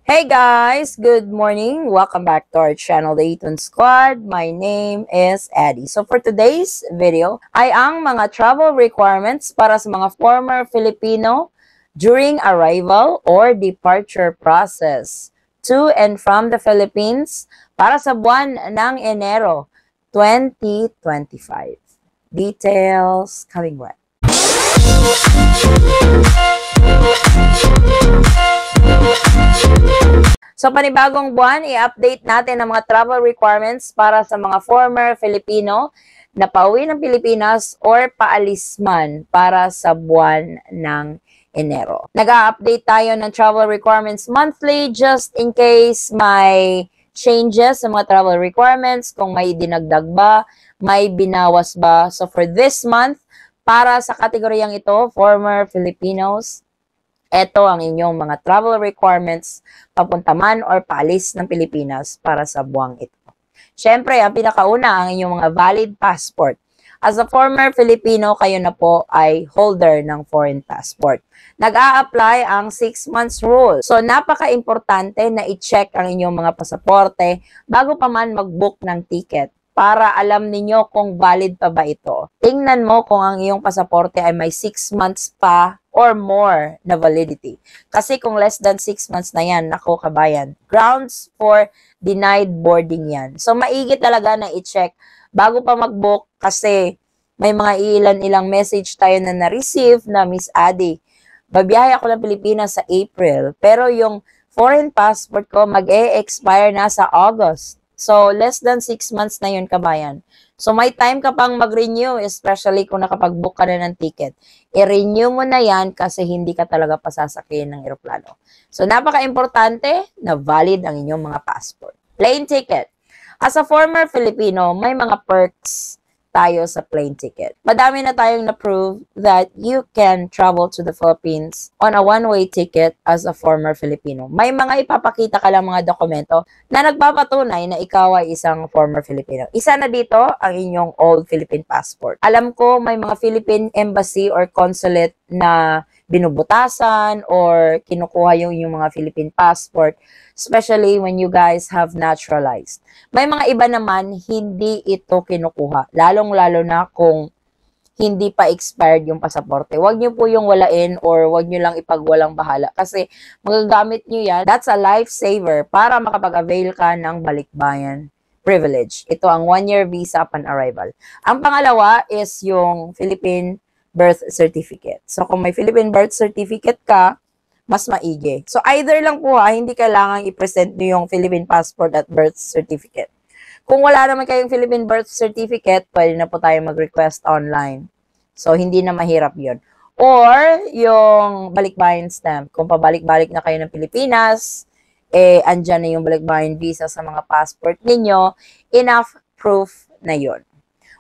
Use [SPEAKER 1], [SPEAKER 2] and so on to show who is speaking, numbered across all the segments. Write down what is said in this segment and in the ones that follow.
[SPEAKER 1] Hey guys, good morning. Welcome back to our channel, The Eton Squad. My name is Eddie. So for today's video ay ang mga travel requirements para sa mga former Filipino during arrival or departure process to and from the Philippines para sa buwan ng Enero 2025. Details coming right. So, panibagong buwan, i-update natin ang mga travel requirements para sa mga former Filipino na pauwi ng Pilipinas or paalis man para sa buwan ng Enero. Nag-a-update tayo ng travel requirements monthly just in case may changes sa mga travel requirements, kung may dinagdag ba, may binawas ba. So, for this month, para sa kategoryang ito, former Filipinos, ito ang inyong mga travel requirements papunta man or paalis ng Pilipinas para sa buwang ito. Siyempre, ang pinakauna, ang inyong mga valid passport. As a former Filipino, kayo na po ay holder ng foreign passport. Nag-a-apply ang 6 months rule. So, napaka-importante na i-check ang inyong mga pasaporte bago pa man mag-book ng ticket para alam ninyo kung valid pa ba ito. Tingnan mo kung ang iyong pasaporte ay may 6 months pa or more na validity. Kasi kung less than 6 months na yan, nako kabayan, grounds for denied boarding yan. So, maigi talaga na i-check bago pa mag-book kasi may mga ilan-ilang message tayo na na-receive na Miss Adi. Babiyahe ako ng Pilipinas sa April, pero yung foreign passport ko mag-e-expire na sa August. So, less than 6 months na yun, kabayan. So, may time ka pang mag-renew, especially kung nakapag-book ka na ng ticket. I-renew mo na yan kasi hindi ka talaga pasasakyan ng eroplano. So, napaka-importante na valid ang inyong mga passport. Plane ticket. As a former Filipino, may mga perks tayo sa plane ticket. Madami na tayong na-prove that you can travel to the Philippines on a one-way ticket as a former Filipino. May mga ipapakita ka lang mga dokumento na nagpapatunay na ikaw ay isang former Filipino. Isa na dito ang inyong old Philippine passport. Alam ko may mga Philippine embassy or consulate na binubutasan or kinukuha yung mga Philippine passport, especially when you guys have naturalized. May mga iba naman, hindi ito kinukuha. Lalong-lalo na kung hindi pa expired yung pasaporte. Huwag nyo po yung walain or huwag nyo lang ipagwalang bahala kasi magagamit nyo yan. That's a lifesaver para makapag-avail ka ng balikbayan privilege. Ito ang 1-year visa upon arrival. Ang pangalawa is yung Philippine birth certificate. So, kung may Philippine birth certificate ka, mas maigi. So, either lang po hindi kailangan i-present nyo yung Philippine passport at birth certificate. Kung wala naman kayong Philippine birth certificate, pwede na po tayo mag-request online. So, hindi na mahirap yun. Or, yung balikbayan stamp. Kung pabalik-balik na kayo ng Pilipinas, andyan na yung balikbayan visa sa mga passport ninyo, enough proof na yun.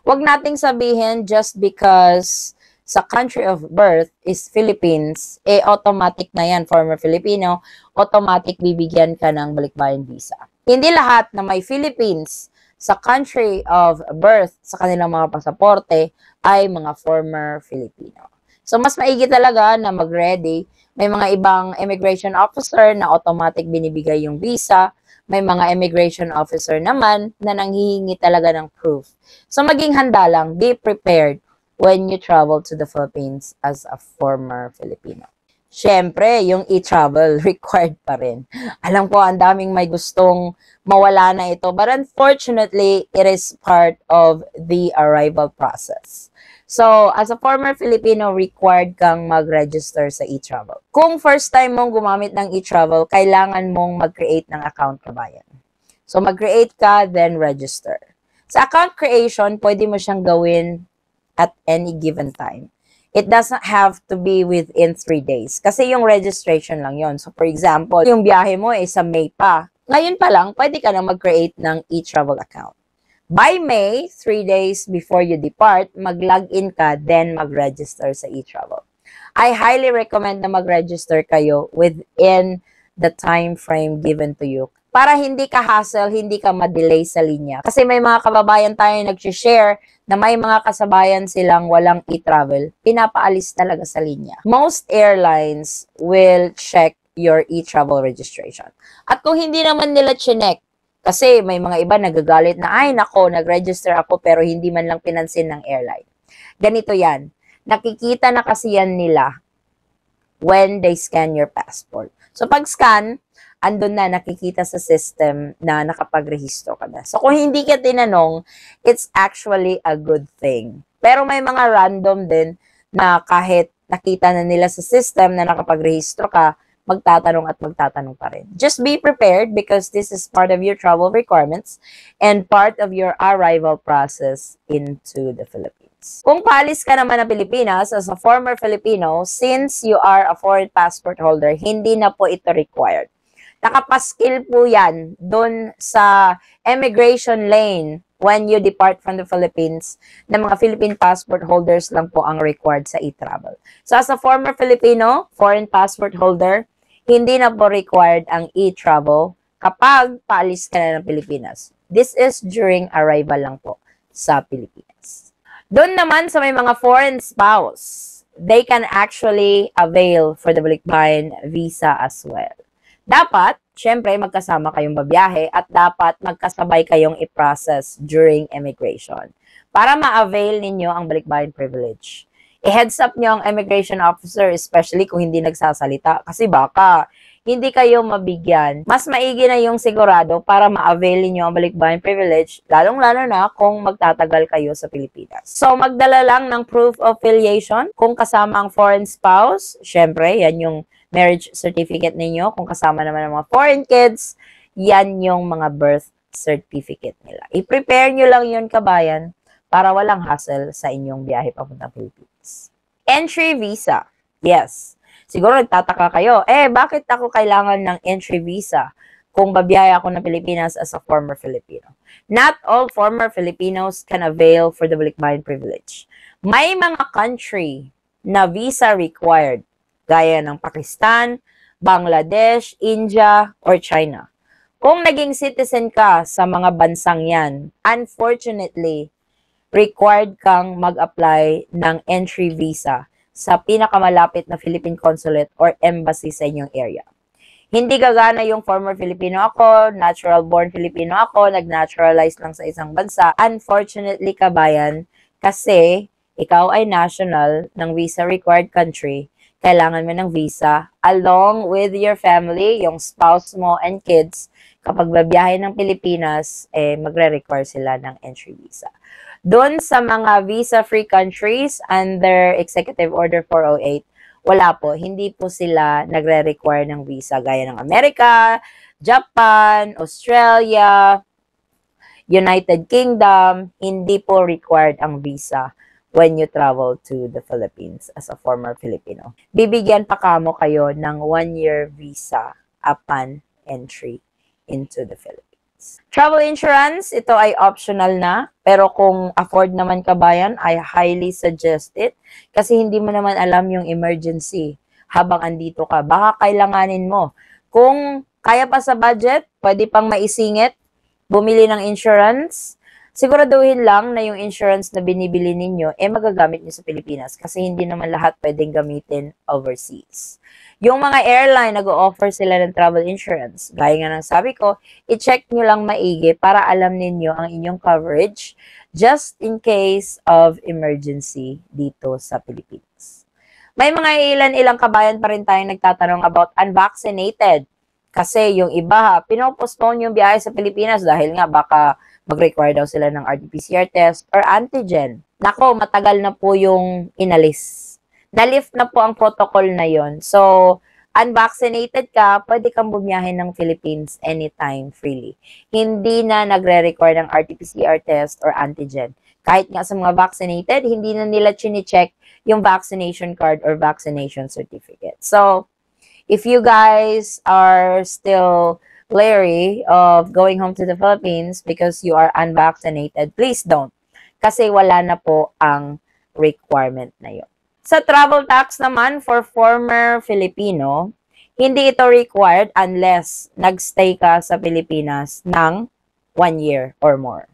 [SPEAKER 1] Huwag nating sabihin just because sa country of birth is Philippines, automatic na yan, former Filipino, automatic bibigyan ka ng balikbayan visa. Hindi lahat na may Philippines sa country of birth sa kanilang mga pasaporte ay mga former Filipino. So, mas maigi talaga na mag-ready. May mga ibang immigration officer na automatic binibigay yung visa. May mga immigration officer naman na nanghihingi talaga ng proof. So, maging handa lang, be prepared when you travel to the Philippines as a former Filipino. Siyempre, yung e-travel required pa rin. Alam ko, ang daming may gustong mawala na ito. But unfortunately, it is part of the arrival process. So, as a former Filipino, required kang mag-register sa e-travel. Kung first time mong gumamit ng e-travel, kailangan mong mag-create ng account, kabayan. So, mag-create ka, then register. Sa account creation, pwede mo siyang gawin at any given time. It doesn't have to be within 3 days. Kasi yung registration lang yon. So, for example, yung biyahe mo sa May pa. Ngayon pa lang, pwede ka na mag-create ng e-travel account. By May, 3 days before you depart, mag-login ka, then mag-register sa e-travel. I highly recommend na mag-register kayo within the time frame given to you. Para hindi ka hassle, hindi ka ma-delay sa linya. Kasi may mga kababayan tayo nag-share na may mga kasabayan silang walang e-travel. Pinapaalis talaga sa linya. Most airlines will check your e-travel registration. At kung hindi naman nila chinek, kasi may mga iba nagagalit na, ay nako, nag-register ako pero hindi man lang pinansin ng airline. Ganito yan. Nakikita na kasi yan nila when they scan your passport. So pag scan, andun na nakikita sa system na nakapag-rehisto ka na. So kung hindi ka tinanong, it's actually a good thing. Pero may mga random din na kahit nakita na nila sa system na nakapag-rehisto ka, magtatanong at magtatanong pa rin. Just be prepared because this is part of your travel requirements and part of your arrival process into the Philippines. Kung paalis ka naman ng Pilipinas as a former Filipino, since you are a foreign passport holder, hindi na po ito required. Nakapaskil po yan doon sa immigration lane when you depart from the Philippines na mga Philippine passport holders lang po ang required sa e-travel. So as a former Filipino, foreign passport holder, hindi na po required ang e-travel kapag paalis ka na ng Pilipinas. This is during arrival lang po sa Pilipinas. Doon naman sa may mga foreign spouse, they can actually avail for the balikbayan visa as well. Dapat, syempre, magkasama kayong babiyahe at dapat magkasabay kayong i-process during immigration para ma-avail ninyo ang balikbayan privilege. I-heads up nyo ang immigration officer, especially kung hindi nagsasalita, kasi baka hindi kayo mabigyan. Mas maigi na yung sigurado para ma-avail niyo ang balikbayan privilege, lalong-lalo na kung magtatagal kayo sa Pilipinas. So, magdala lang ng proof of filiation. Kung kasama ang foreign spouse, syempre, yan yung marriage certificate ninyo. Kung kasama naman ang mga foreign kids, yan yung mga birth certificate nila. I-prepare nyo lang yun, kabayan, para walang hassle sa inyong biyahe papuntang Philippines. Entry visa. Yes. Siguro nagtataka kayo, bakit ako kailangan ng entry visa kung babiyahe ako ng Pilipinas as a former Filipino? Not all former Filipinos can avail for the balikbayan privilege. May mga country na visa required, gaya ng Pakistan, Bangladesh, India, or China. Kung naging citizen ka sa mga bansang yan, unfortunately, required kang mag-apply ng entry visa sa pinakamalapit na Philippine Consulate or embassy sa inyong area. Hindi gagana yung former Filipino ako, natural-born Filipino ako, nag-naturalize lang sa isang bansa. Unfortunately, kabayan, kasi ikaw ay national ng visa-required country, kailangan mo ng visa along with your family, yung spouse mo and kids. Kapag babiyahe ng Pilipinas, magre-require sila ng entry visa. Doon sa mga visa-free countries under Executive Order 408, wala po. Hindi po sila nagre-require ng visa gaya ng Amerika, Japan, Australia, United Kingdom. Hindi po required ang visa when you travel to the Philippines as a former Filipino. Bibigyan pa kamo kayo ng 1-year visa upon entry into the Philippines. Travel insurance, ito ay optional na. Pero kung afford naman kabayan, I highly suggest it. Kasi hindi mo naman alam yung emergency habang andito ka. Baka kailanganin mo. Kung kaya pa sa budget, pwede pang maisingit, bumili ng insurance. Siguraduhin lang na yung insurance na binibili ninyo, magagamit nyo sa Pilipinas. Kasi hindi naman lahat pwedeng gamitin overseas. Yung mga airline, nag-o-offer sila ng travel insurance. Gaya nga ng sabi ko, i-check nyo lang maigi para alam ninyo ang inyong coverage just in case of emergency dito sa Pilipinas. May mga ilan-ilang kabayan pa rin tayong nagtatanong about unvaccinated. Kasi yung iba, pinopostpone yung biyahe sa Pilipinas dahil nga baka mag-require daw sila ng RT-PCR test or antigen. Nako, matagal na po yung inalis. Na-lift na po ang protocol na yon. So, unvaccinated ka, pwede kang bumiyahe ng Philippines anytime freely. Hindi na nagre-require ng RT-PCR test or antigen. Kahit nga sa mga vaccinated, hindi na nila chine-check yung vaccination card or vaccination certificate. So, if you guys are still leery of going home to the Philippines because you are unvaccinated, please don't. Kasi wala na po ang requirement na yon. Sa travel tax naman for former Filipino, hindi ito required unless nagstay ka sa Pilipinas ng 1 year or more.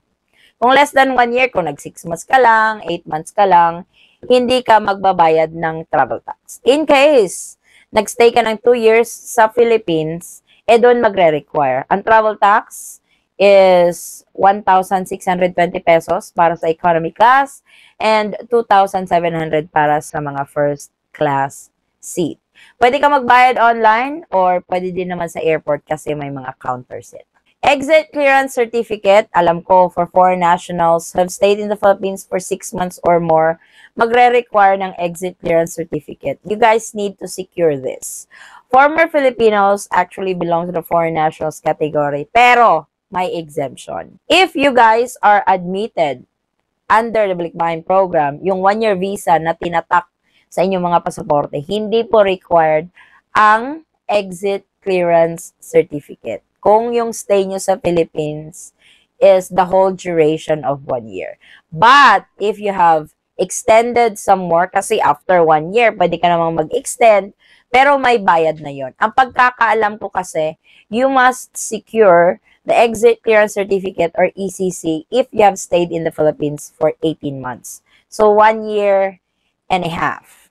[SPEAKER 1] Kung less than 1 year, kung nag 6 months ka lang, 8 months ka lang, hindi ka magbabayad ng travel tax. In case nagstay ka ng 2 years sa Philippines, doon magre-require. Ang travel tax is 1,620 pesos para sa economy class and 2,700 para sa mga first class seat. Pwede ka magbayad online or pwede din naman sa airport kasi may mga counters it. Exit clearance certificate, alam ko for foreign nationals who have stayed in the Philippines for 6 months or more, magre-require ng exit clearance certificate. You guys need to secure this. Former Filipinos actually belong to the foreign nationals category, pero may exemption. If you guys are admitted under the Balikbayan program, yung 1-year visa na tinatak sa inyong mga pasaporte, hindi po required ang exit clearance certificate kung yung stay nyo sa Philippines is the whole duration of 1 year. But, if you have extended some more, kasi after 1 year, pwede ka namang mag-extend, pero may bayad na yon. Ang pagkakaalam ko kasi, you must secure the Exit Clearance Certificate or ECC if you have stayed in the Philippines for 18 months. So, 1 year and a half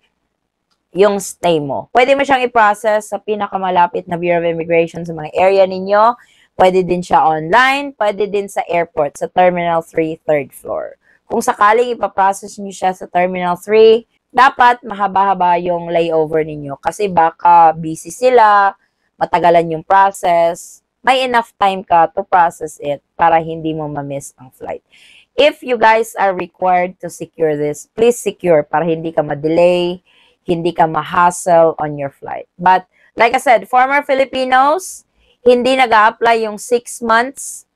[SPEAKER 1] yung stay mo. Pwede mo siyang i-process sa pinakamalapit na Bureau of Immigration sa mga area ninyo. Pwede din siya online. Pwede din sa airport, sa Terminal 3, 3rd floor. Kung sakaling ipaprocess niyo siya sa Terminal 3, dapat mahaba-haba yung layover ninyo. Kasi baka busy sila, matagalan yung process. May enough time ka to process it para hindi mo ma-miss ang flight. If you guys are required to secure this, please secure para hindi ka ma-delay, hindi ka ma-hassle on your flight. But, like I said, former Filipinos, hindi nag-a-apply yung 6 months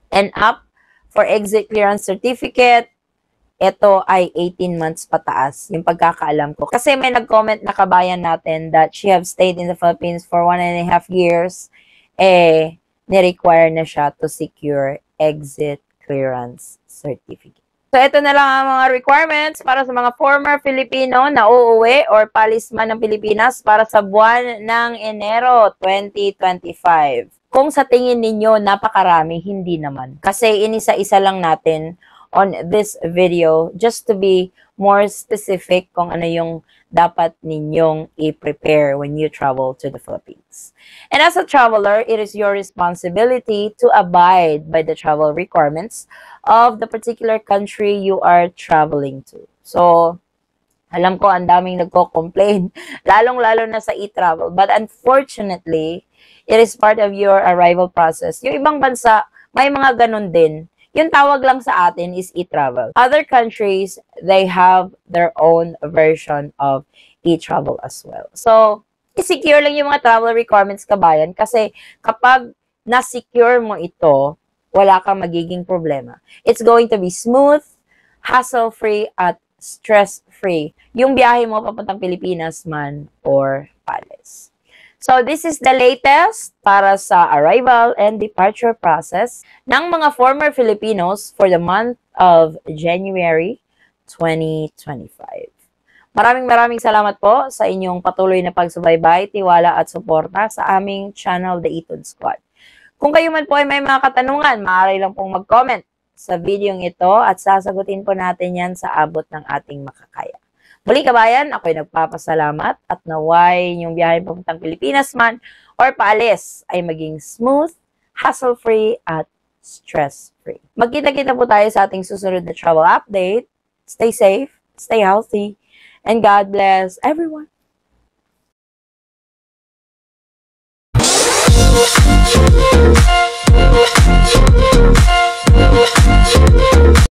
[SPEAKER 1] and up for exit clearance certificate. Ito ay 18 months pataas, yung pagkakaalam ko. Kasi may nag-comment na kabayan natin that she have stayed in the Philippines for 1.5 years, ni-require na siya to secure exit clearance certificate. So, ito na lang ang mga requirements para sa mga former Filipino na uuwi or palisman ng Pilipinas para sa buwan ng Enero 2025. Kung sa tingin ninyo napakarami, hindi naman. Kasi inisa-isa lang natin on this video just to be more specific kung ano yung dapat ninyong i-prepare when you travel to the Philippines. And as a traveler, it is your responsibility to abide by the travel requirements of the particular country you are traveling to. So, alam ko ang daming nagko-complain, lalong-lalo na sa e-travel. But unfortunately, it is part of your arrival process. Yung ibang bansa, may mga ganun din. Yung tawag lang sa atin is e-travel. Other countries, they have their own version of e-travel as well. So, i-secure lang yung mga travel requirements, kabayan, kasi kapag na-secure mo ito, wala kang magiging problema. It's going to be smooth, hassle-free, at stress-free. Yung biyahe mo papuntang Pilipinas man or Palace. So, this is the latest para sa arrival and departure process ng mga former Filipinos for the month of January 2025. Maraming salamat po sa inyong patuloy na pagsubaybay, tiwala at suporta sa aming channel, The Eton Squad. Kung kayo man po ay may mga katanungan, maaari lang pong mag-comment sa video ito at sasagutin po natin yan sa abot ng ating makakaya. Muli kabayan, ako'y nagpapasalamat at naway yung biyahe papuntang Pilipinas man or paalis ay maging smooth, hassle-free at stress-free. Magkita-kita po tayo sa ating susunod na travel update. Stay safe, stay healthy, and God bless everyone.